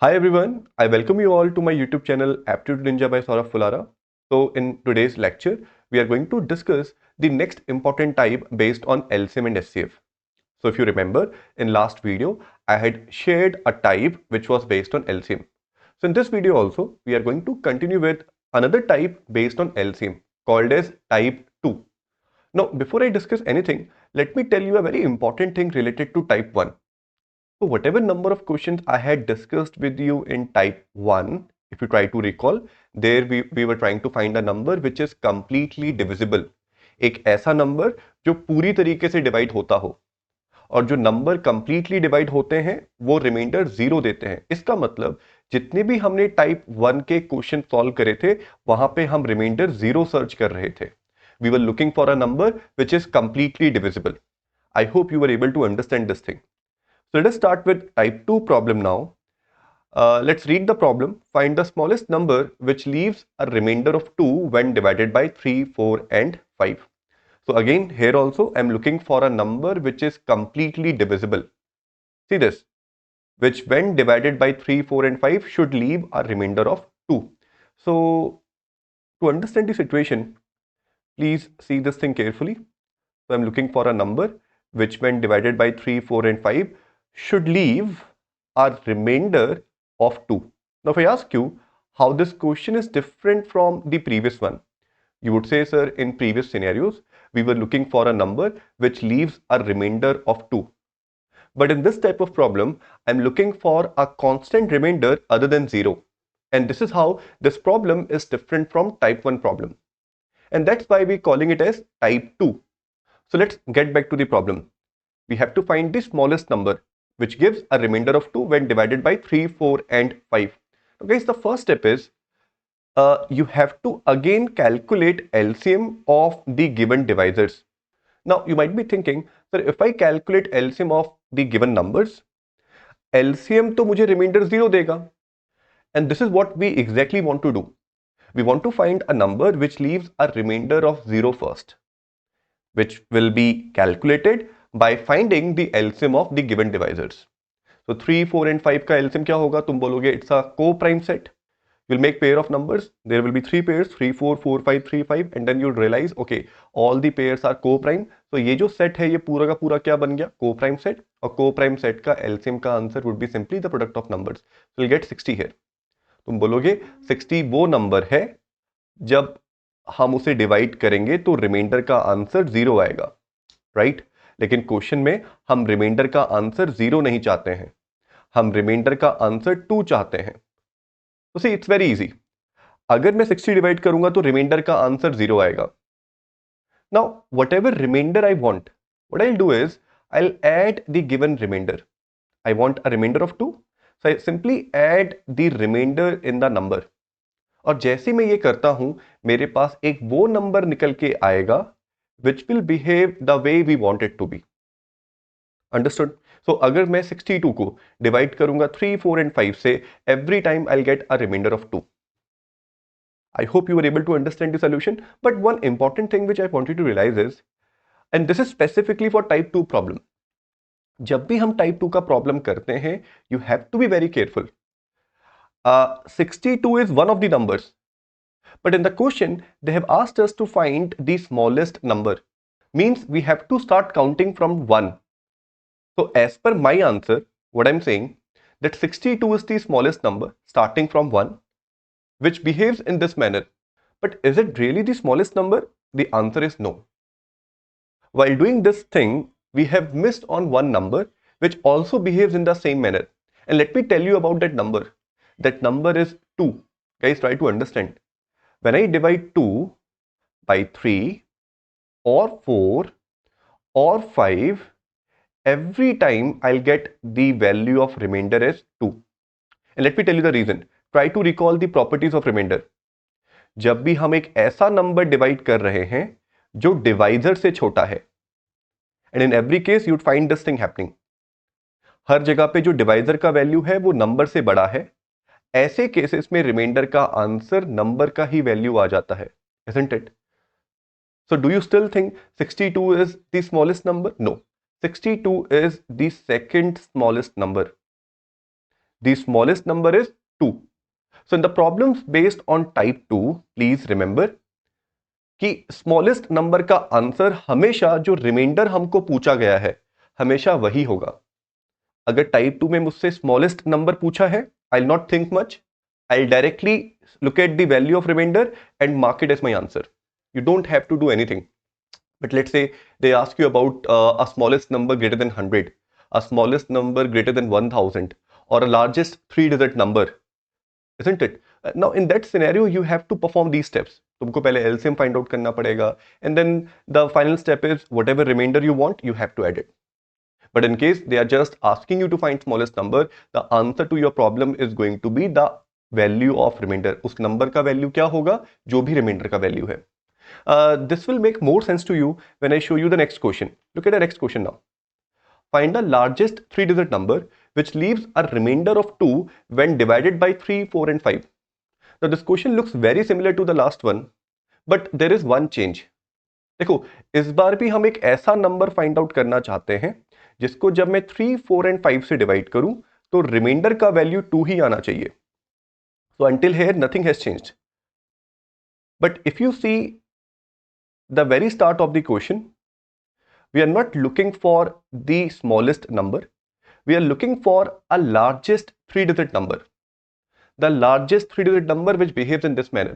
Hi everyone, I welcome you all to my YouTube channel Aptitude Ninja by Saurabh Fulara. So in today's lecture, we are going to discuss the next important type based on LCM and SCF. So if you remember, in last video, I had shared a type which was based on LCM. So in this video also, we are going to continue with another type based on LCM called as type 2. Now, before I discuss anything, let me tell you a very important thing related to type 1. So whatever number of questions I had discussed with you in type 1, if you try to recall, there we were trying to find a number which is completely divisible. एक ऐसा number जो पूरी तरीके से divide होता हो और जो नंबर कंप्लीटली डिवाइड होते हैं वो रिमाइंडर जीरो देते हैं। इसका मतलब जितने भी हमने टाइप 1 के क्वेश्चन सॉल्व करे थे वहां पे हम रिमाइंडर जीरो सर्च कर रहे थे। We were looking for a number which is completely divisible. I hope you were able to understand this thing. So let us start with type 2 problem now. Let's read the problem. Find the smallest number which leaves a remainder of 2 when divided by 3, 4 and 5. So again, here also I am looking for a number which is completely divisible. See this, which when divided by 3, 4 and 5 should leave a remainder of 2. So to understand the situation, please see this thing carefully. So I am looking for a number which when divided by 3, 4 and 5 should leave a remainder of 2. Now if I ask you how this question is different from the previous one, you would say, sir, in previous scenarios, we were looking for a number which leaves a remainder of 2. But in this type of problem, I'm looking for a constant remainder other than 0. And this is how this problem is different from type 1 problem. And that's why we're calling it as type 2. So let's get back to the problem. We have to find the smallest number which gives a remainder of 2 when divided by 3, 4 and 5. So guys, the first step is you have to again calculate LCM of the given divisors. Now you might be thinking, sir, if I calculate LCM of the given numbers, LCM तो मुझे remainder 0 देगा. And this is what we exactly want to do. We want to find a number which leaves a remainder of 0 first, which will be calculated by finding the LCM of the given divisors. So 3, 4 and 5 का LCM क्या होगा? तुम बोलोगे it's a co-prime set. You'll make pair of numbers. There will be 3 pairs, 3, 4, 4, 5, 3, 5, and then you'll realize, okay, all the pairs are co-prime. So ये जो set है ये पूरा का पूरा क्या बन गया? Co-prime set. और co-prime set का LCM का answer would be simply the product of numbers. So you'll get 60 here. तुम बोलोगे 60 वो नंबर है जब हम उसे डिवाइड करेंगे तो रिमाइंडर का आंसर 0 आएगा, राइट? लेकिन क्वेश्चन में हम रिमाइंडर का आंसर 0 नहीं चाहते हैं, हम रिमाइंडर का आंसर 2 चाहते हैं। तो सी इट्स वेरी इजी। अगर मैं 60 डिवाइड करूंगा तो रिमाइंडर का आंसर 0 आएगा। Now whatever remainder I want, what I will do is I will add the given remainder. I want a remainder of 2, so I simply add the remainder in the number. और जैसे मैं ये करता हूं मेरे पास एक वो नंबर निकल के आएगा which will behave the way we want it to be. Understood? So अगर मैं 62 को डिवाइड करूंगा 3, 4 and 5 से, every time I'll get a remainder of 2. I hope you were able to understand the solution. But one important thing which I want you to realize is, and this is specifically for type 2 problem. जब भी हम type 2 का problem करते हैं, you have to be very careful. 62 is one of the numbers. But in the question, they have asked us to find the smallest number. Means we have to start counting from 1. So as per my answer, what I'm saying, that 62 is the smallest number starting from 1, which behaves in this manner. But is it really the smallest number? The answer is no. While doing this thing, we have missed on one number which also behaves in the same manner. And let me tell you about that number. That number is 2. Guys, try to understand. When I divide 2 by 3 or 4 or 5, every time I'll get the value of remainder as 2. And let me tell you the reason. Try to recall the properties of remainder. जब भी हम एक ऐसा number divide कर रहे हैं जो divisor से छोटा है, and in every case you'd find this thing happening, हर जगह पे जो डिवाइजर का वैल्यू है वो नंबर से बड़ा है, ऐसे केसेस में रिमाइंडर का आंसर नंबर का ही वैल्यू आ जाता है, isn't it? So do you still think 62 is the smallest number? No. 62 is the second smallest number. The smallest number is 2. So in the problems based on type 2, please remember कि smallest number का answer हमेशा जो reminder हमको पूछा गया है हमेशा वही होगा. अगर टाइप 2 में मुझसे स्मॉलेस्ट नंबर पूछा है, I will not think much, I will directly look at the value of remainder and mark it as my answer. You don't have to do anything. But let's say they ask you about a smallest number greater than 100, a smallest number greater than 1000, or a largest 3-digit number, isn't it? Now in that scenario you have to perform these steps. तुमको पहले LCM find out करना पड़ेगा, and then the final step is whatever remainder you want, you have to add it. But in case they are just asking you to find smallest number, the answer to your problem is going to be the value of remainder. उस number का value क्या होगा? जो भी reminder का value है. This will make more sense to you when I show you the next question. Look at the next question now. Find the largest 3-digit number which leaves a remainder of 2 when divided by 3, 4 and 5. Now this question looks very similar to the last one, but there is one change. देखो, इस बार भी हम एक ऐसा number find out करना चाहते हैं जिसको जब मैं 3, 4 एंड 5 से डिवाइड करूं तो रिमाइंडर का वैल्यू 2 ही आना चाहिए. So until here nothing has changed. But if you see the very start of the question, we are not looking for the smallest number. We are looking for a largest 3-digit number. The largest 3-digit number which behaves in this manner.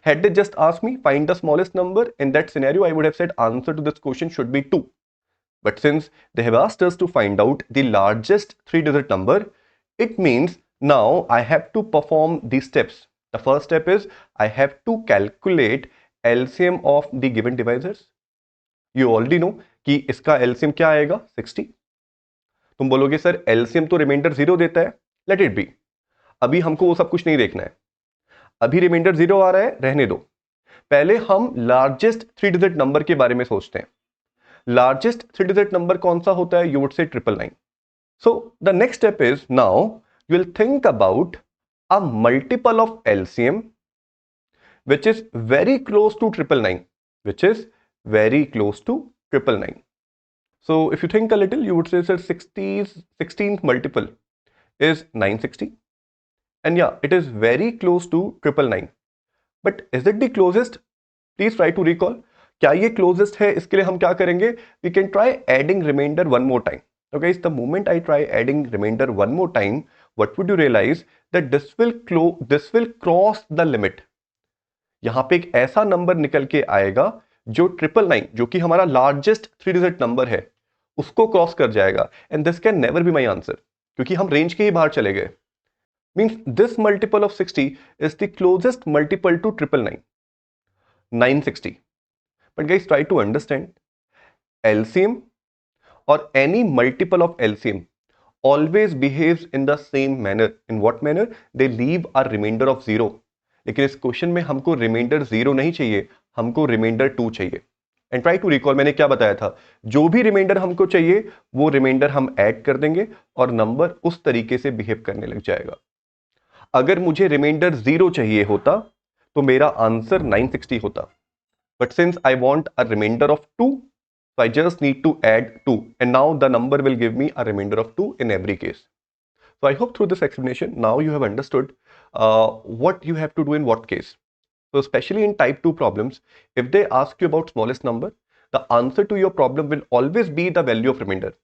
Had they just asked me find the smallest number, in that scenario I would have said answer to this question should be 2. But since they have asked us to find out the largest 3-digit number, it means now I have to perform these steps. The first step is I have to calculate LCM of the given divisors. You already know कि इसका LCM क्या आएगा? 60. तुम बोलोगे sir LCM तो reminder 0 देता है. Let it be. अभी हमको वो सब कुछ नहीं देखना है. अभी रिमाइंडर 0 आ रहा है, रहने दो. पहले हम लार्जेस्ट 3-digit नंबर के बारे में सोचते हैं. लार्जेस्ट 3-digit नंबर कौन सा होता है? You would say 999. So the next step is now you will think about a multiple of LCM which is very close to 999, which is very close to 999. So if you think a little, you would say sir 16th multiple is 960, and yeah, it is very close to 999. But is it the closest? Please try to recall. क्या ये closest है? इसके लिए हम क्या करेंगे? We can try adding remainder one more time. So guys, the moment I try adding remainder one more time, what would you realize that this will cross the limit. यहां पे एक ऐसा नंबर निकल के आएगा जो 999, जो कि हमारा लार्जेस्ट 3-digit नंबर है, उसको क्रॉस कर जाएगा. And this can never be my answer, क्योंकि हम रेंज के ही बाहर चले गए. Means this multiple of 60 is the closest multiple to 999, 960. But guys try to understand, LCM or any multiple of LCM always behaves in the same manner. In what manner? They leave a remainder of 0. लेकिन इस question में हमको reminder 0 नहीं चाहिए, हमको reminder 2 चाहिए. And try to recall, मैंने क्या बताया था? जो भी रिमाइंडर हमको चाहिए वो रिमाइंडर हम ऐड कर देंगे और नंबर उस तरीके से बिहेव करने लग जाएगा. अगर मुझे रिमाइंडर 0 चाहिए होता तो मेरा आंसर 960 होता. But since I want a remainder of 2, so I just need to add 2, and now the number will give me a remainder of 2 in every case. So I hope through this explanation now you have understood what you have to do in what case. So especially in type 2 problems, if they ask you about smallest number, the answer to your problem will always be the value of remainder.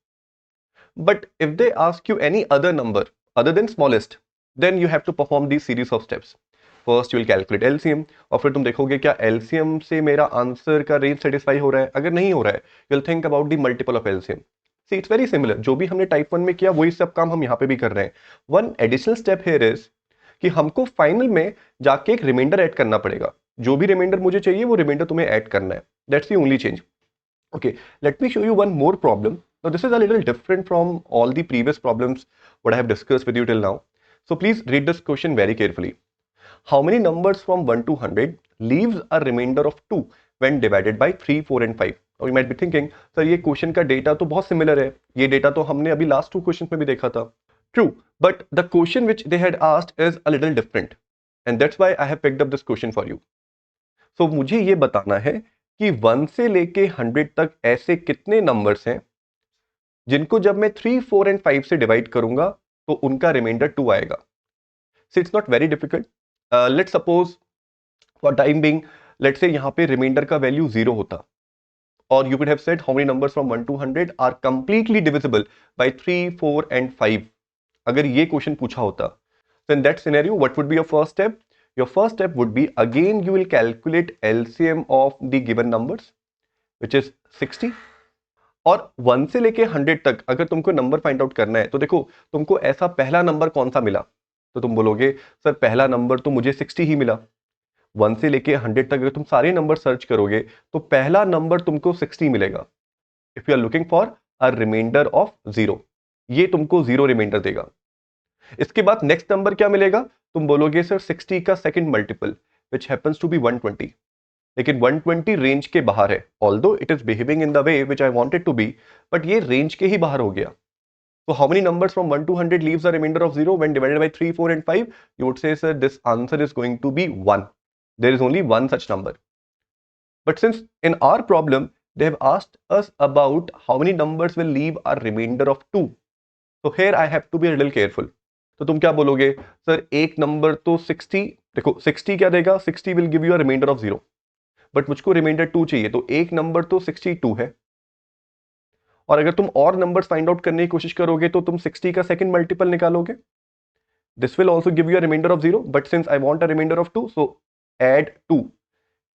But if they ask you any other number other than smallest, then you have to perform these series of steps. First you will calculate LCM, और फिर तुम देखोगे क्या LCM से मेरा answer का range satisfy हो रहा है. अगर नहीं हो रहा है, you will think about the multiple of LCM. See it's very similar. जो भी हमने टाइप 1 में किया वही सब काम हम यहाँ पे भी कर रहे हैं. One additional step here is कि हमको फाइनल में जाके एक रिमाइंडर ऐड करना पड़ेगा. जो भी रिमाइंडर मुझे चाहिए वो रिमाइंडर तुम्हें ऐड करना है. That's the only change. Okay, let me show you one more problem. Now this is a little different from all the previous problems what I have discussed with you till now. So please read this question very carefully. How many numbers from 1 to 100 leaves a remainder of 2 when divided by 3, 4 and 5? Now you might be thinking, sir ये question का data तो बहुत similar है. ये data तो हमने अभी last 2 questions में भी देखा था. True, but the question which they had asked is a little different, and that's why I have picked up this question for you. So मुझे ये बताना है कि 1 से लेके 100 तक ऐसे कितने नंबर्स हैं जिनको जब मैं 3, 4 एंड 5 से डिवाइड करूंगा तो उनका रिमाइंडर 2 आएगा. So it's not very difficult. Let's suppose for time being, let's say यहाँ पे रिमाइंडर का वैल्यू 0 होता, और you could have said how many numbers from 1 to 100 are completely divisible by 3, 4 and 5. अगर ये क्वेश्चन पूछा होता, so in that scenario what would be your first step? Your first step would be, again you will calculate LCM of the given numbers which is 60. और 1 से लेके 100 तक अगर तुमको नंबर फाइंड आउट करना है, तो देखो तुमको ऐसा पहला नंबर कौन सा मिला, तो तुम बोलोगे सर पहला नंबर तो मुझे 60 ही मिला. 1 से लेके 100 तक अगर तुम सारे नंबर सर्च करोगे तो पहला नंबर तुमको 60 मिलेगा. If you are looking for a remainder of 0, ये तुमको 0 रिमाइंडर देगा. इसके बाद नेक्स्ट नंबर क्या मिलेगा, तुम बोलोगे सर 60 का second multiple which happens to be 120. लेकिन 120 रेंज के बाहर है, although it is behaving in the way which I wanted to be, but ये रेंज के ही बाहर हो गया. So how many numbers from 1 to 100 leaves a remainder of 0 when divided by 3, 4 and 5? You would say, sir, this answer is going to be 1. There is only one such number. But since in our problem, they have asked us about how many numbers will leave a remainder of 2. So here I have to be a little careful. तो तुम क्या बोलोगे, sir एक number तो 60, देखो 60 क्या देगा, 60 will give you a remainder of 0. But मुझको रिमाइंडर 2 चाहिए, तो एक नंबर तो 62 है. और अगर तुम और नंबर्स फाइंड आउट करने की कोशिश करोगे तो तुम 60 का सेकंड मल्टीपल निकालोगे. This will also give you a remainder of 0, but since I want a remainder of 2, so add 2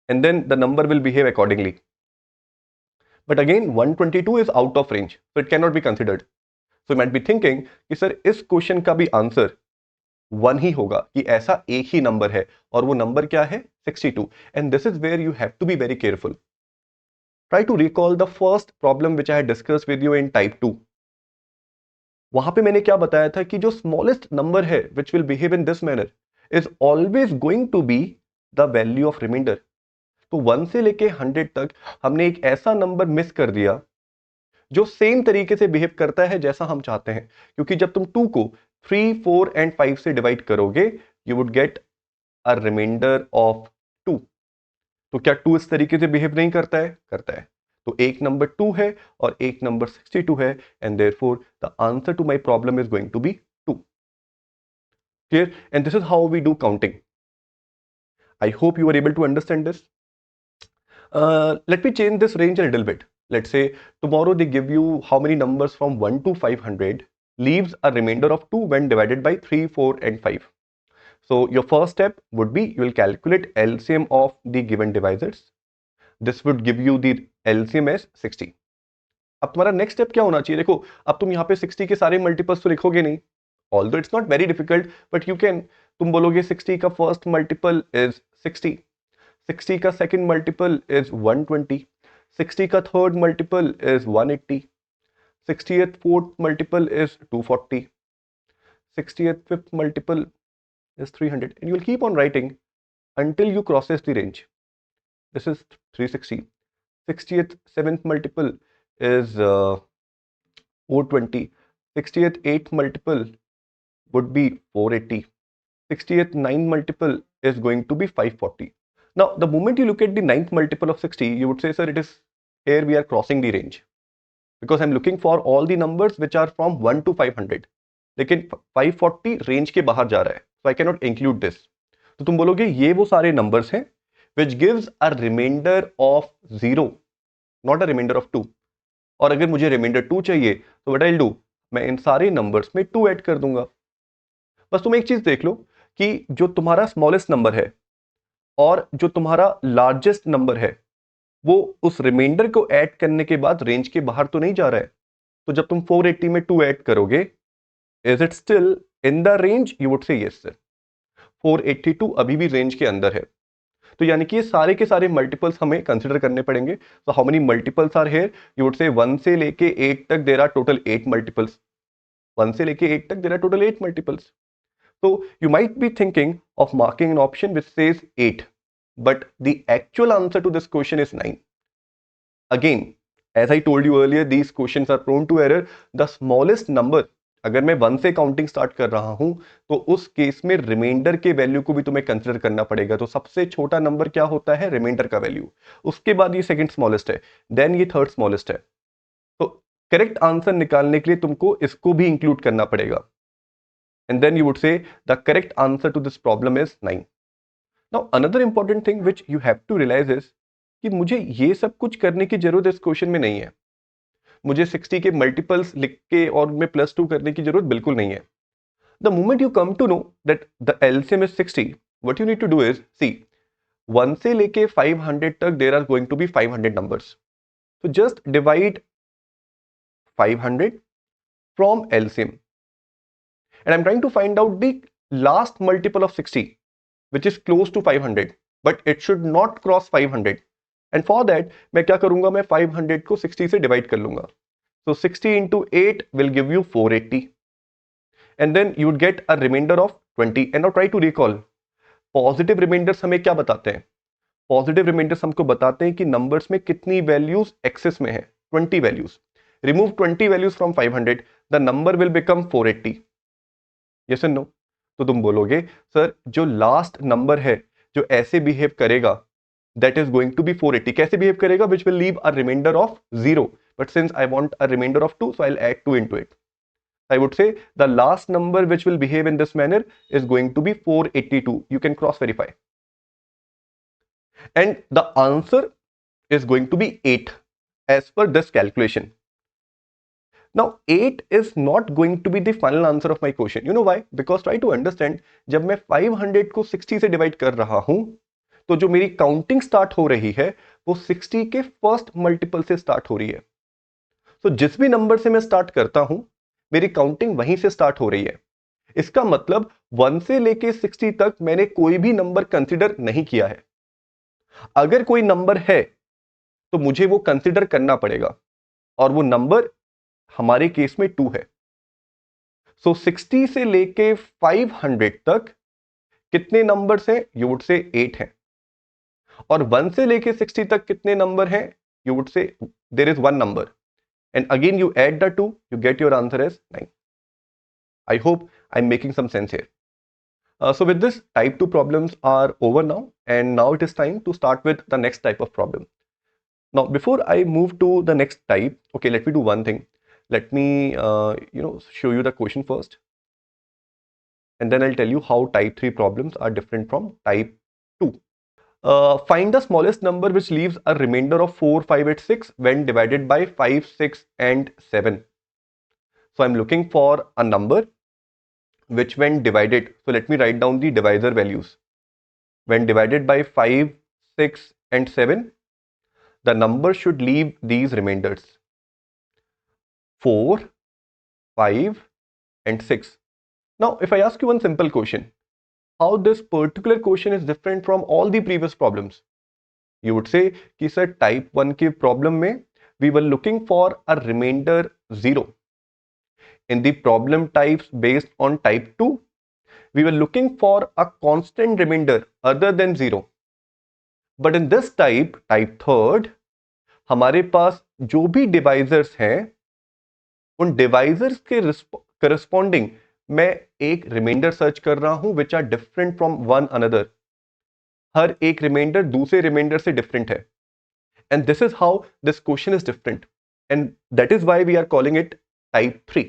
and then the number will behave accordingly. But again 122 is out of range, so it cannot be considered. So you might be thinking कि sir इस question का भी answer 1 ही होगा, कि ऐसा एक ही number है और वो नंबर क्या है 62. And this is where you have to be very careful. Try to recall the first problem which I had discussed with you in type 2. वहां पे मैंने क्या बताया था कि जो स्मॉलेस्ट नंबर है which will behave in this manner is always going to be the value of remainder. तो 1 से लेके 100 तक हमने एक ऐसा नंबर मिस कर दिया जो सेम तरीके से बिहेव करता है जैसा हम चाहते हैं, क्योंकि जब तुम 2 को 3, 4 एंड 5 से डिवाइड करोगे you would get a remainder of 2. तो क्या 2 इस तरीके से बिहेव नहीं करता है? करता है. तो एक नंबर 2 है और एक नंबर 62 है, and therefore the answer to my problem is going to be 2. Clear? And this is how we do counting. I hope you are able to understand this. Let me change this range a little bit. Let's say tomorrow they give you how many numbers from 1 to 500 leaves a remainder of 2 when divided by 3, 4 and 5. So your first step would be you will calculate LCM of the given divisors. This would give you the LCM as 60. अब तुम्हारा next step क्या होना चाहिए? देखो अब तुम यहाँ पे 60 के सारे मल्टीपल्स तो लिखोगे नहीं, although it's not very difficult, but you can. तुम बोलोगे 60 का फर्स्ट मल्टीपल इज 60, 60 का सेकंड मल्टीपल इज 120, 60 का third multiple is 180, 60th fourth multiple is 240, 60th fifth multiple is 300, and you will keep on writing until you crosses the range. This is 360. 60th seventh multiple is 420. 60th eighth multiple would be 480. 60th ninth multiple is going to be 540. Now, the moment you look at the ninth multiple of 60, you would say, sir, it is here we are crossing the range, because I'm looking for all the numbers which are from 1 to 500. लेकिन 540 range के बाहर जा रहा है, so I cannot include this. तो तुम बोलोगे ये वो सारे नंबर्स हैं which gives a remainder of 0, not a remainder of 2. और अगर मुझे रिमाइंडर 2 चाहिए तो what I'll do, मैं इन सारे नंबर्स में 2 ऐड कर दूंगा. बस तुम एक चीज देख लो कि जो तुम्हारा स्मॉलेस्ट नंबर है और जो तुम्हारा लार्जेस्ट नंबर है वो उस रिमाइंडर को ऐड करने के बाद रेंज के बाहर तो नहीं जा रहा है. तो जब तुम 480 में 2 ऐड करोगे, is it still in the range? You would say yes sir. 482 अभी भी रेंज के अंदर है. तो यानी कि ये सारे के सारे मल्टीपल्स हमें कंसिडर करने पड़ेंगे. So how many multiples are here? You would say 1 से लेके 8 तक there are total 8 multiples. 1 से लेके 8 तक there are total 8 multiples. So you might be thinking of marking an option which says 8, but the actual answer to this question is 9. Again, as I told you earlier, these questions are prone to error. The smallest number, अगर मैं 1 से counting start कर रहा हूं तो उस case में reminder के वैल्यू को भी तुम्हें कंसिडर करना पड़ेगा. तो सबसे छोटा नंबर क्या होता है? रिमाइंडर का वैल्यू. उसके बाद ये सेकंड स्मॉलेस्ट है, देन ये थर्ड स्मॉलेस्ट है. तो करेक्ट आंसर निकालने के लिए तुमको इसको भी इंक्लूड करना पड़ेगा. and then you would say the correct answer to this problem is 9. Now another important thing which you have to realize is कि मुझे ये सब कुछ करने की जरूरत इस क्वेश्चन में नहीं है. मुझे 60 के मल्टीपल्स लिख के और मैं +2 करने की जरूरत बिल्कुल नहीं है. The moment you come to know that the LCM is 60, what you need to do is, see, 1 से लेके 500 तक there are going to be 500 numbers. So just divide 500 from LCM. And I'm trying to find out the last multiple of 60, which is close to 500, but it should not cross 500. And for that, मैं क्या करूंगा, मैं 500 को 60 से divide कर लूंगा. So 60 into 8 will give you 480. And then you would get a remainder of 20. And now try to recall. Positive remainders हमें क्या बताते हैं? Positive remainders हमको बताते हैं कि numbers में कितनी values excess में है. 20 values. Remove 20 values from 500. The number will become 480. Yes and no? तो तुम बोलोगे सर जो लास्ट नंबर है जो ऐसे बिहेव करेगा that is going to be 480. कैसे बिहेव करेगा? Which will leave a remainder of 0. But since I want a remainder of 2, so I'll add 2 into it. I would say the last number which will behave in this manner is going to be 482. You can cross verify. And the answer is going to be 8 as per this calculation. Now 8 is not going to be the final answer of my question. You know why? Because try to understand, जब मैं 500 को 60 से divide कर रहा हूं तो जो मेरी काउंटिंग स्टार्ट हो रही है वो 60 के फर्स्ट मल्टीपल से स्टार्ट हो रही है. तो जिस भी नंबर से मैं स्टार्ट करता हूं मेरी काउंटिंग वहीं से स्टार्ट हो रही है. इसका मतलब 1 से लेके 60 तक मैंने कोई भी नंबर कंसीडर नहीं किया है. अगर कोई नंबर है तो मुझे वो कंसीडर करना पड़ेगा और वो नंबर हमारे केस में 2 है. सो 60 से लेके 500 तक कितने नंबर्स हैं? यू वुड से 8 हैं. और 1 से लेके 60 तक कितने नंबर हैं? You would say there is 1 number. And again you add the 2, you get your answer as 9. I hope I'm making some sense here. So with this, type 2 problems are over now, and now it is time to start with the next type of problem. Now before I move to the next type, okay, let me do one thing. Let me show you the question first, and then I'll tell you how type 3 problems are different from type 2. Find the smallest number which leaves a remainder of 4, 5, 8, 6 when divided by 5, 6 and 7. So I'm looking for a number which when divided, so let me write down the divisor values. When divided by 5, 6 and 7, the number should leave these remainders 4, 5 and 6. Now if I ask you one simple question, how this particular question is different from all the previous problems, you would say कि sir type 1 के problem में we were looking for a remainder 0. In the problem types based on type 2, we were looking for a constant remainder other than 0. But in this type 3rd, हमारे पास जो भी divisors हैं उन divisors के corresponding मैं एक reminder search कर रहा हूं which are different from one another. हर एक रिमाइंडर दूसरे रिमाइंडर से डिफरेंट है. And this is how this question is different, and that is why we are calling it type 3.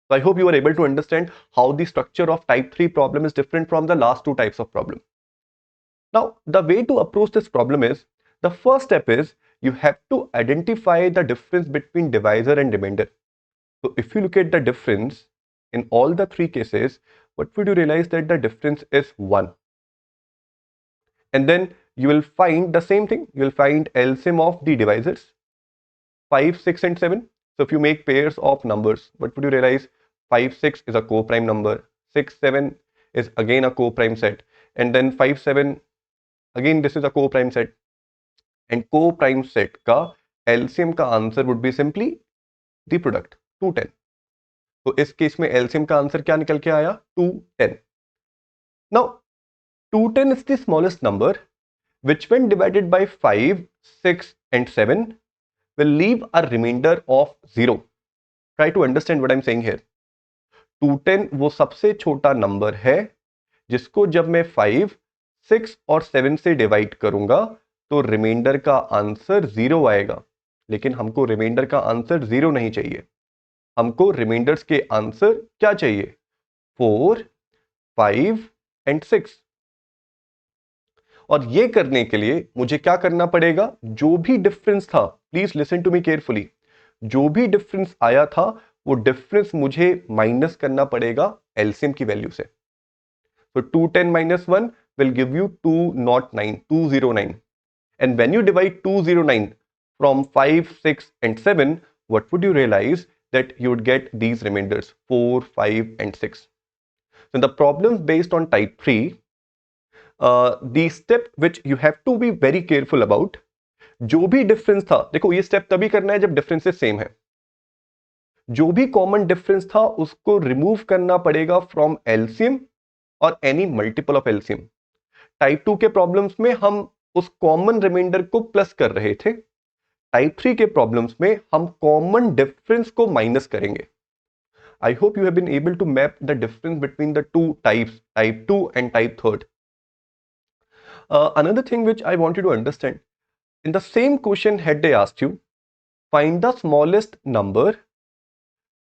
So I hope you are able to understand how the structure of type 3 problem is different from the last two types of problem. Now the way to approach this problem is, the first step is you have to identify the difference between divisor and remainder. So if you look at the difference in all the three cases, what would you realize? That the difference is 1. And then you will find the same thing. You will find LCM of the divisors 5, 6 and 7. So if you make pairs of numbers, what would you realize? 5, 6 is a co-prime number. 6, 7 is again a co-prime set. And then 5, 7, again this is a co-prime set. And co-prime set का LCM का answer would be simply the product 210. तो इस case में LCM का answer क्या निकल के आया? 210. Now 210 is the smallest number which when divided by 5, 6 and 7 will leave a remainder of 0. Try to understand what I'm saying here. 210 वो सबसे छोटा नंबर है जिसको जब मैं 5, 6 और 7 से डिवाइड करूंगा तो रिमाइंडर का आंसर 0 आएगा. लेकिन हमको रिमाइंडर का आंसर 0 नहीं चाहिए. हमको रिमाइंडर्स के आंसर क्या चाहिए? 4, 5 एंड 6। और ये करने के लिए मुझे क्या करना पड़ेगा, जो भी डिफरेंस था, please listen to me carefully, जो भी डिफरेंस आया था वो डिफरेंस मुझे माइनस करना पड़ेगा एलसीएम की वैल्यू से। So 210 minus 1 will give you 209. And when you divide 209 from 5, 6 and 7, what would you realize? That you would get these remainders 4, 5 and 6. So in the problems based on type 3, the step which you have to be very careful about, जो भी difference था, देखो ये step तभी करना है जब differences same है, जो भी कॉमन डिफरेंस था उसको रिमूव करना पड़ेगा फ्रॉम एलसीएम और any multiple of LCM. Type 2 के प्रॉब्लम्स में हम उस कॉमन रिमाइंडर को प्लस कर रहे थे, टाइप 3 के प्रॉब्लम्स में हम कॉमन डिफरेंस को माइनस करेंगे। I hope you have been able to map the difference between the two types, type 2 and type 3rd. Another thing which I want you to understand, in the same question had they asked you, find the smallest number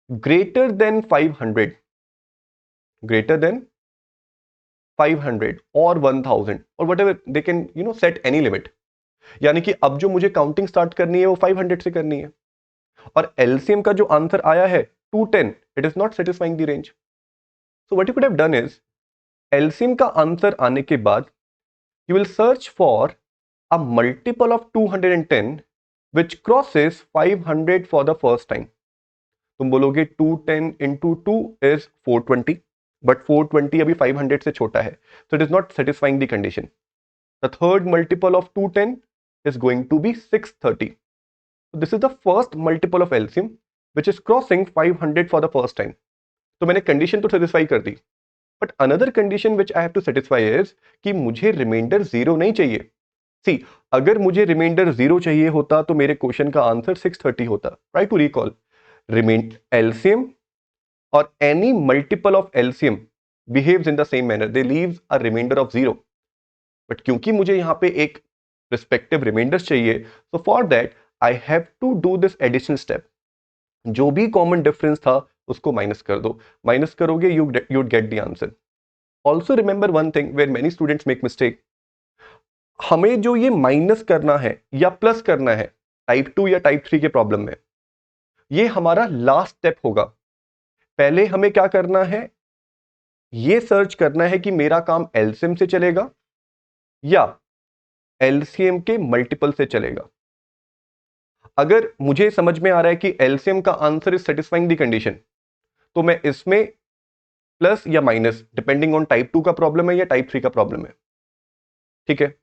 greater than 500, greater than 500 or 1000 or whatever they can set any limit। यानी कि अब जो मुझे counting start करनी है वो 500 से करनी है, और एलसीएम का जो आंसर आया है 210, it is not satisfying the range. So what you could have done is, LCM का आंसर आने के बाद you will search for a multiple of 210 which crosses 500 for the first time. तुम बोलोगे 210 into 2 is 420, but 420 अभी 500 से छोटा है, so it is not satisfying the condition. The third multiple of 210 is going to be 630. So this is the first multiple of LCM which is crossing 500 for the first time. तो मैंने condition तो satisfy कर दी, but another condition which I have to satisfy is कि मुझे reminder 0 नहीं चाहिए। सी, अगर मुझे रिमाइंडर 0 चाहिए होता तो मेरे क्वेश्चन का आंसर 630 होता। Try to recall, LCM or any multiple of LCM behaves in the same manner, they leaves a remainder of 0, but क्योंकि मुझे यहां पे एक रिस्पेक्टिव रिमाइंडर्स चाहिए, so for that I have to do this additional step, जो भी common difference था उसको माइनस कर दो, माइनस करोगे you would get the answer. Also remember one thing where many students make mistake, हमें जो ये माइनस करना है या प्लस करना है टाइप 2 या टाइप 3 के प्रॉब्लम में, ये हमारा लास्ट स्टेप होगा। पहले हमें क्या करना है, ये सर्च करना है कि मेरा काम एलसीएम से चलेगा या एलसीएम के मल्टीपल से चलेगा। अगर मुझे समझ में आ रहा है कि एलसीएम का answer is satisfying the condition, तो मैं इसमें प्लस या माइनस डिपेंडिंग ऑन टाइप 2 का प्रॉब्लम है या टाइप 3 का प्रॉब्लम है, ठीक है।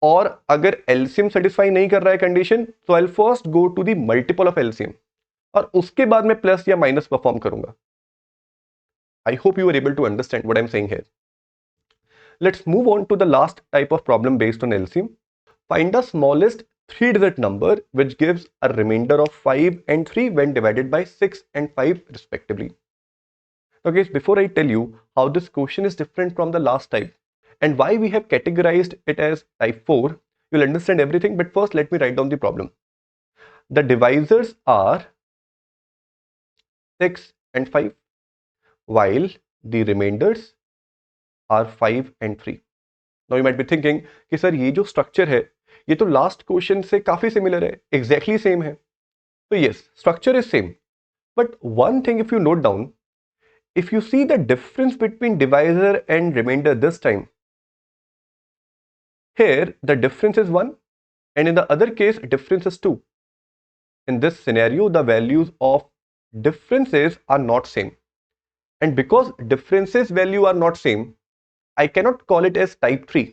और अगर एलसीएम सेटिस्फाई नहीं कर रहा है कंडीशन, तो I will first go to the multiple of LCM और उसके बाद मैं प्लस या माइनस परफॉर्म करूंगा। I hope you are able to understand what I'm saying here. Let's move on to the last type of problem based on LCM. Find the smallest 3-digit number which gives a remainder of 5 and 3 when divided by 6 and 5 respectively. Now guys, before I tell you how this question is different from the last type and why we have categorized it as type 4, you'll understand everything, but first let me write down the problem. The divisors are 6 and 5. while the remainders are 5 and 3. Now you might be thinking कि sir ये जो structure है ये तो last question से काफी similar है, exactly same है। तो yes, structure is same, but one thing if you note down, if you see the difference between divisor and remainder this time, here the difference is 1 and in the other case difference is 2. In this scenario the values of differences are not same. And because differences value are not same, I cannot call it as type 3.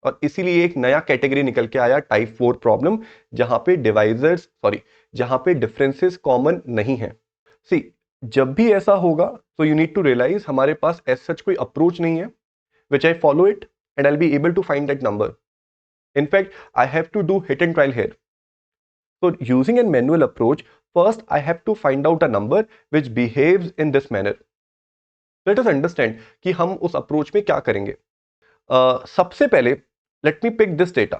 और इसीलिए एक नया category निकल के आया type 4 problem, जहां पे जहां पे डिफरेंसेस कॉमन नहीं है। सी, जब भी ऐसा होगा तो यू नीड टू रियलाइज हमारे पास एज सच कोई अप्रोच नहीं है which I follow it and I will be able to find that number. In fact I have to do hit and trial here. So using a manual approach, first I have to find out a number which behaves in this manner. Let us understand कि हम उस approach में क्या करेंगे। सबसे पहले let me pick this data.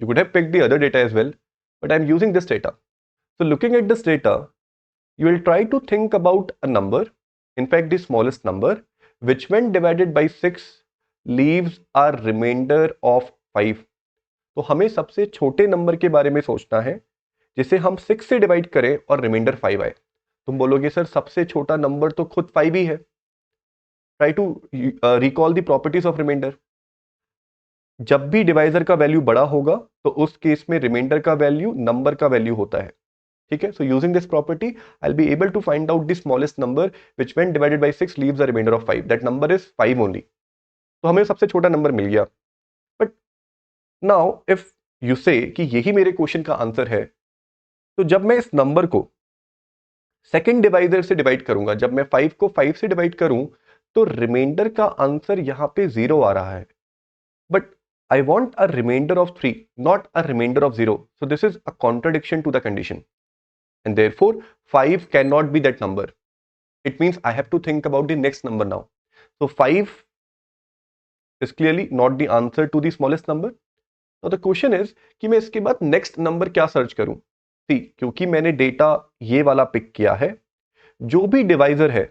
You could have picked the other data as well, but I'm using this data. So looking at this data, you will try to think about a number in fact the smallest number which when divided by 6 leaves a remainder of 5। तो हमें सबसे छोटे number के बारे में सोचना है जिसे हम 6 से डिवाइड करें और रिमाइंडर 5 आए। तुम बोलोगे सर सबसे छोटा नंबर तो खुद 5 ही है। Try to recall the properties of remainder. जब भी डिवाइजर का वैल्यू बड़ा होगा तो उस केस में रिमाइंडर का वैल्यू नंबर का वैल्यू होता है। ठीक है, so using this property I will be able to find out the smallest number which when divided by 6 leaves a remainder of 5। That number is 5 only. तो हमें सबसे छोटा नंबर मिल गया। बट नाउ इफ यू से कि यही मेरे question का आंसर है, तो जब मैं इस नंबर को सेकंड डिवाइजर से डिवाइड करूंगा, जब मैं 5 को 5 से डिवाइड करूं, तो रिमाइंडर का आंसर यहां पे 0 आ रहा है। But I want a remainder of 3, not a remainder of 0. So this is a contradiction to the condition. And therefore, 5 cannot be that number. It means I have to think about the next number now. So 5 is clearly not the answer to the smallest number. Now the question is कि मैं इसके बाद next number क्या search करूं? See, क्योंकि मैंने data ये वाला पिक किया है, जो भी डिवाइजर है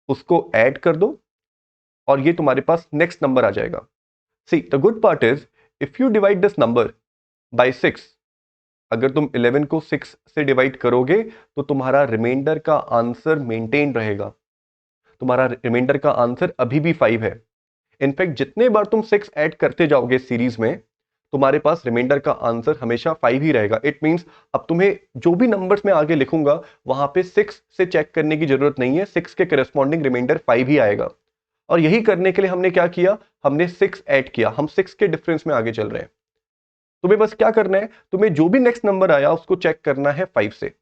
उसको ऐड कर दो और ये तुम्हारे पास नेक्स्ट नंबर आ जाएगा। See, the good part is if you divide this number by 6, अगर तुम 11 को 6 से डिवाइड करोगे तो तुम्हारा रिमाइंडर का आंसर मेंटेन रहेगा। तुम्हारा रिमाइंडर का आंसर अभी भी 5 है। इनफैक्ट जितने बार तुम 6 ऐड करते जाओगे सीरीज में, तुम्हारे पास रिमाइंडर का आंसर हमेशा 5 ही रहेगा। इट मींस अब तुम्हें जो भी नंबर्स मैं आगे लिखूंगा वहां पे 6 से चेक करने की जरूरत नहीं है, 6 के करस्पॉन्डिंग रिमाइंडर 5 ही आएगा। और यही करने के लिए हमने क्या किया, हमने 6 ऐड किया। हम 6 के डिफरेंस में आगे चल रहे हैं। तुम्हें बस क्या करना है, तुम्हें जो भी नेक्स्ट नंबर आया उसको चेक करना है 5 से।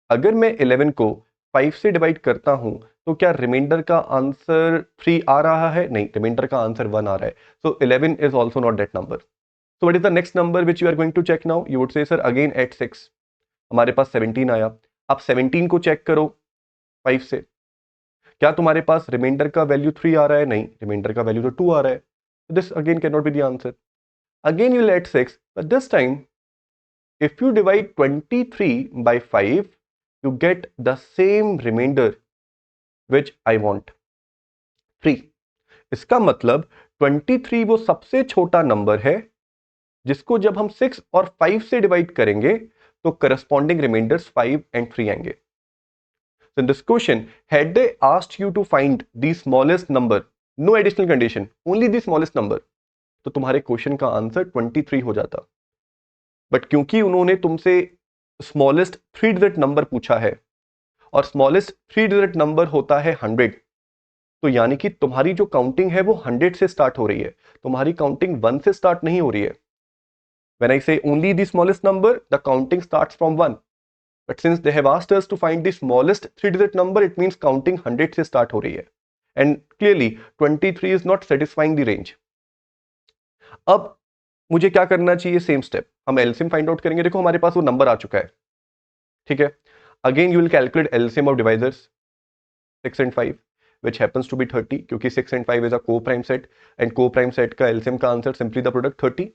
अगर मैं 11 को 5 से डिवाइड करता हूं तो क्या रिमाइंडर का आंसर 3 आ रहा है? नहीं, रिमाइंडर का आंसर 1 आ रहा है। सो 11 इज also not that number. So what is the next number which you are going to check now? You would say sir again at 6। हमारे पास 17 आया। अब 17 को चेक करो 5 से। क्या तुम्हारे पास रिमाइंडर का वैल्यू 3 आ रहा है? नहीं, रिमाइंडर का वैल्यू तो 2 आ रहा है। This again can not be the answer. Again you will add 6, but this time if you divide 23 by 5, you get the same remainder which I want, 3। इसका मतलब 23 वो सबसे छोटा नंबर है जिसको जब हम 6 और 5 से डिवाइड करेंगे तो करस्पॉन्डिंग रिमाइंडर्स 5 एंड 3 आएंगे। So in this question, had they asked you to find the smallest number, no additional condition, only the smallest number, तो तुम्हारे क्वेश्चन का आंसर 23 हो जाता। बट क्योंकि उन्होंने तुमसे स्मॉलेस्ट 3 डिजिट नंबर पूछा है और स्मॉलेस्ट 3 डिजिट नंबर होता है 100, तो यानी कि तुम्हारी जो काउंटिंग है वो 100 से स्टार्ट हो रही है। तुम्हारी काउंटिंग 1 से स्टार्ट नहीं हो रही है। When I say only the smallest number, the counting starts from 1, but since they have asked us to find the smallest 3 digit number, it means counting 100 से स्टार्ट हो रही है। And clearly 23 is not satisfying the range. अब मुझे क्या करना चाहिए? Same step, हम एलसीएम फाइंड आउट करेंगे। देखो हमारे पास वो नंबर आ चुका है, ठीक है। Again you will calculate LCM of divisors 6 and 5 which happens to be 30, क्योंकि 6 and 5 is a co-prime set and co-prime set का एलसीएम का आंसर सिंपली द प्रोडक्ट 30।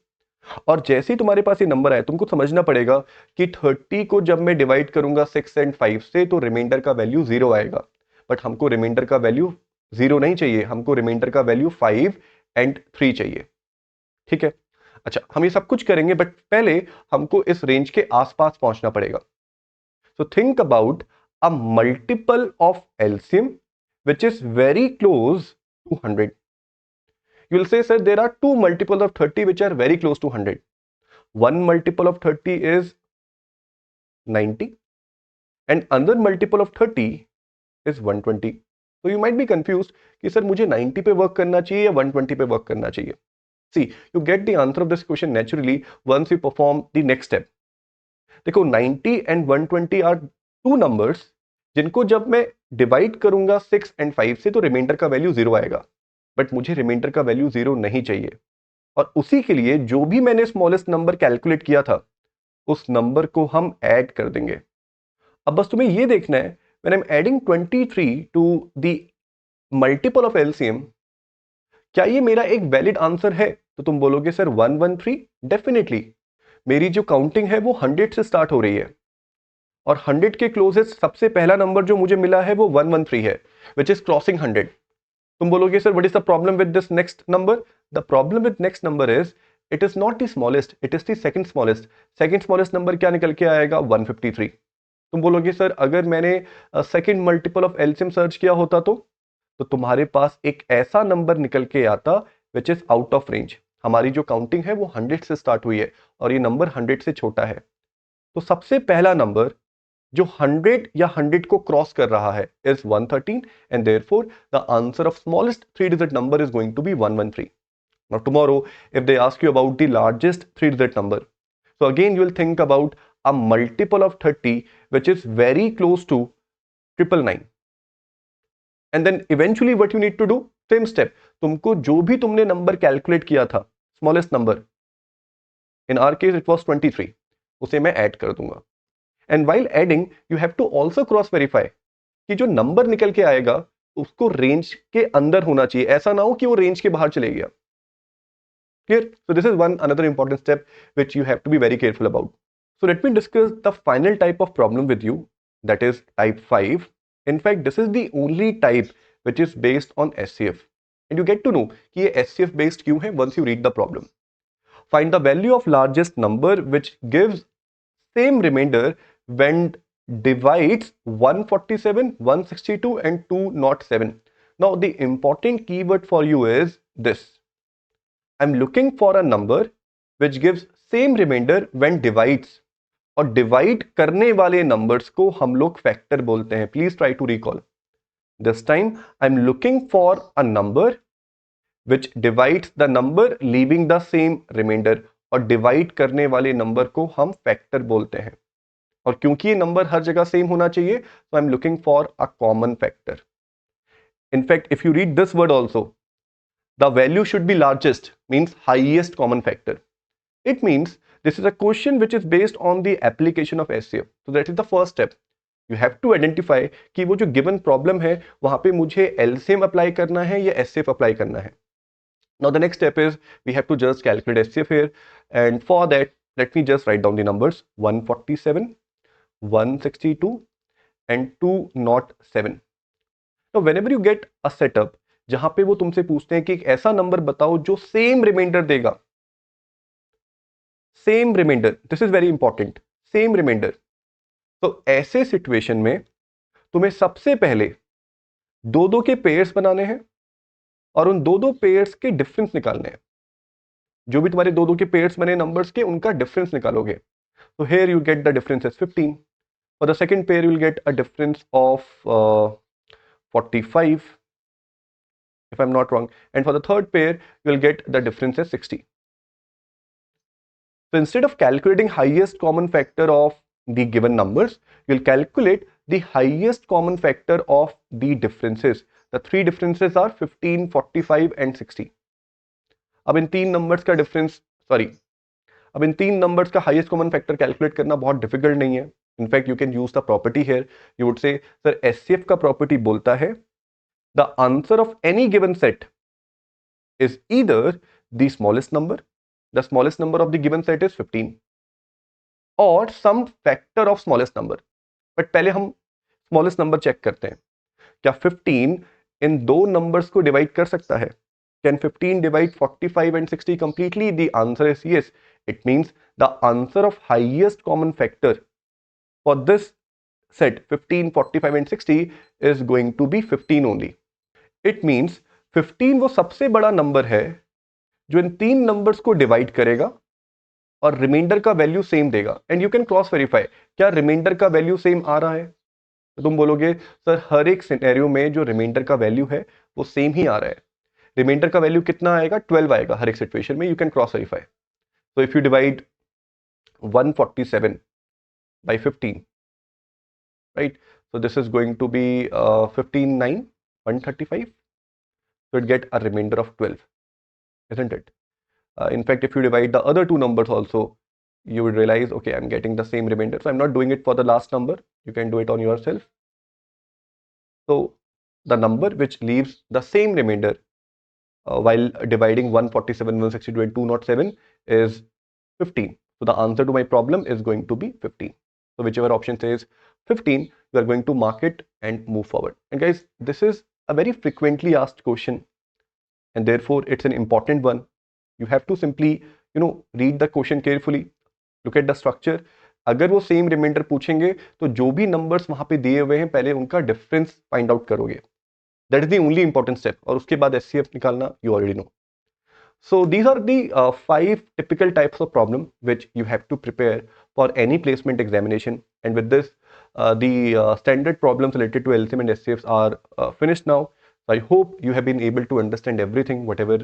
और जैसे ही तुम्हारे पास ये नंबर आए, तुमको समझना पड़ेगा कि 30 को जब मैं डिवाइड करूंगा 6 एंड 5 से तो रिमाइंडर का वैल्यू 0 आएगा। बट हमको रिमाइंडर का वैल्यू 0 नहीं चाहिए, हमको रिमाइंडर का वैल्यू 5 एंड 3 चाहिए, ठीक है। अच्छा, हम ये सब कुछ करेंगे बट पहले हमको इस रेंज के आसपास पहुंचना पड़ेगा। So think about a multiple of LCM which is very close to 100. You will say, sir, there are two multiples of 30 which are very close to 100. One multiple of 30 is 90 and another multiple of 30 is 120. So you might be confused कि sir मुझे 90 पे work करना चाहिए या 120 पे work करना चाहिए। See, you get the answer of this question naturally once you perform the next step. देखो 90 and 120 are two numbers जिनको जब मैं डिवाइड करूंगा 6 एंड 5 से तो रिमाइंडर का वैल्यू 0 आएगा। बट मुझे रिमाइंडर का वैल्यू 0 नहीं चाहिए, और उसी के लिए जो भी मैंने स्मॉलेस्ट नंबर कैलकुलेट किया था उस नंबर को हम ऐड कर देंगे। अब बस तुम्हें यह देखना है, when I am adding 23 to the multiple of LCM, क्या ये मेरा एक वैलिड आंसर है? तो तुम बोलोगे सर 113। डेफिनेटली मेरी जो काउंटिंग है वो 100 से स्टार्ट हो रही है और 100 के क्लोजेस्ट सबसे पहला नंबर जो मुझे मिला है वो 113 है। which is crossing 100. तुम बोलोगे sir what is the problem with this next number? The problem with next number is it is not the smallest, it is the second smallest. Second smallest number क्या निकल के आएगा? 153. तुम बोलोगे sir अगर मैंने second multiple of LCM search किया होता तो तुम्हारे पास एक ऐसा नंबर निकल के आता which is out of range. हमारी जो काउंटिंग है वो 100 से स्टार्ट हुई है और ये नंबर 100 से छोटा है. तो सबसे पहला नंबर जो 100 या 100 को क्रॉस कर रहा है is 113 and therefore the answer of smallest 3 digit number is going to be 113. Now tomorrow if they ask you about the largest 3 digit number, so again you will think about a multiple of 30 which is very close to 999, and then eventually what you need to do, same step, तुमको जो भी तुमने number calculate किया था smallest number, in our case it was 23, उसे मैं add कर दूंगा. And while adding you have to also cross verify कि जो नंबर निकल के आएगा उसको रेंज के अंदर होना चाहिए, ऐसा ना हो कि वो रेंज के बाहर चले गया. Clear? So this is one another important step which you have to be very careful about. So let me discuss the final type of problem with you, that is type 5. In fact, this is the only type which is based on SCF. And you get to know कि ये SCF based क्यों है once you read the problem. Find the value of largest number which gives same remainder when divides 147, 162 and 207. Now the important keyword for you is this. I'm looking for a number which gives same remainder when divides. और divide करने वाले numbers को हम लोग factor बोलते हैं. Please try to recall. This time I am looking for a number which divides the number leaving the same remainder. और divide करने वाले नंबर को हम फैक्टर बोलते हैं. और क्योंकि ये नंबर हर जगह सेम होना चाहिए, तो आई am looking for a common factor. In fact if you read this word also, the value should be largest means highest common factor. It means this is a question which is based on the application of SCF. So that is the first step. You have to identify कि वो जो given problem है वहां पे मुझे LCM apply करना है या SCF apply करना है. Now the next step is we have to just calculate SCF here, and for that let me just write down the numbers 147, 162 and 207. Now whenever you get a setup जहां पे वो तुमसे पूछते हैं कि एक ऐसा नंबर बताओ जो सेम रिमाइंडर देगा, same remainder, this is very important, same remainder. तो ऐसे सिचुएशन में तुम्हें सबसे पहले दो दो के पेयर्स बनाने हैं और उन दो दो पेयर्स के डिफरेंस निकालने हैं. जो भी तुम्हारे दो दो के पेयर्स बने नंबर्स के, उनका डिफरेंस निकालोगे. तो here you get the difference is 15. For the second pair you will get a difference of 45 if I'm not wrong, and for the third pair you will get the difference as 60. So instead of calculating highest common factor of the given numbers, you will calculate the highest common factor of the differences. The three differences are 15, 45 and 60. अब इन तीन numbers का difference, अब इन तीन numbers का highest common factor calculate करना बहुत difficult नहीं है. In fact you can use the property here. You would say sir HCF का प्रॉपर्टी बोलता है the answer of any given set is either the smallest number of the given set is 15 or some factor of smallest number. but पहले हम smallest number check करते हैं. क्या 15 इन दो numbers को डिवाइड कर सकता है? Can 15 divide 45 and 60 completely? The answer is yes. It means the answer of highest common factor for this set 15, 45 and 60 is going to be 15 only. It means 15 वो सबसे बड़ा नंबर है जो इन तीन नंबर्स को डिवाइड करेगा और रिमाइंडर का वैल्यू सेम देगा. And you can cross verify क्या रिमाइंडर का वैल्यू सेम आ रहा है. तो तुम बोलोगे सर हर एक सिनेरियो में जो रिमाइंडर का वैल्यू है वो सेम ही आ रहा है. रिमाइंडर का वैल्यू कितना आएगा? 12 आएगा हर एक सिचुएशन में. You can cross verify. तो if you divide 147 by 15, right, so this is going to be 15 9 135. So it get a remainder of 12, isn't it? In fact, if you divide the other two numbers also, you will realize, okay, I'm getting the same remainder. So I'm not doing it for the last number. You can do it on yourself. So the number which leaves the same remainder while dividing 147, 162 and 207 is 15. So the answer to my problem is going to be 15. So whichever option says 15, you are going to mark it and move forward. And guys, this is a very frequently asked question, and therefore it's an important one. You have to simply, read the question carefully, look at the structure. अगर वो same reminder पूछेंगे तो जो भी numbers वहां पे दिए हुए हैं पहले उनका डिफरेंस फाइंड आउट करोगे. That is the only important step. और उसके बाद एचसीएफ निकालना you already know. So these are the 5 typical types of problem which you have to prepare for any placement examination. And with this, the standard problems related to LCM and SCFs are finished now. So I hope you have been able to understand everything, whatever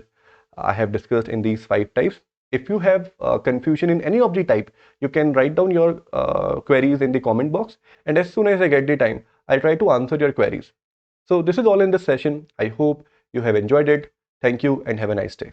I have discussed in these 5 types. If you have confusion in any of the type, you can write down your queries in the comment box. And as soon as I get the time, I'll try to answer your queries. So this is all in this session. I hope you have enjoyed it. Thank you and have a nice day.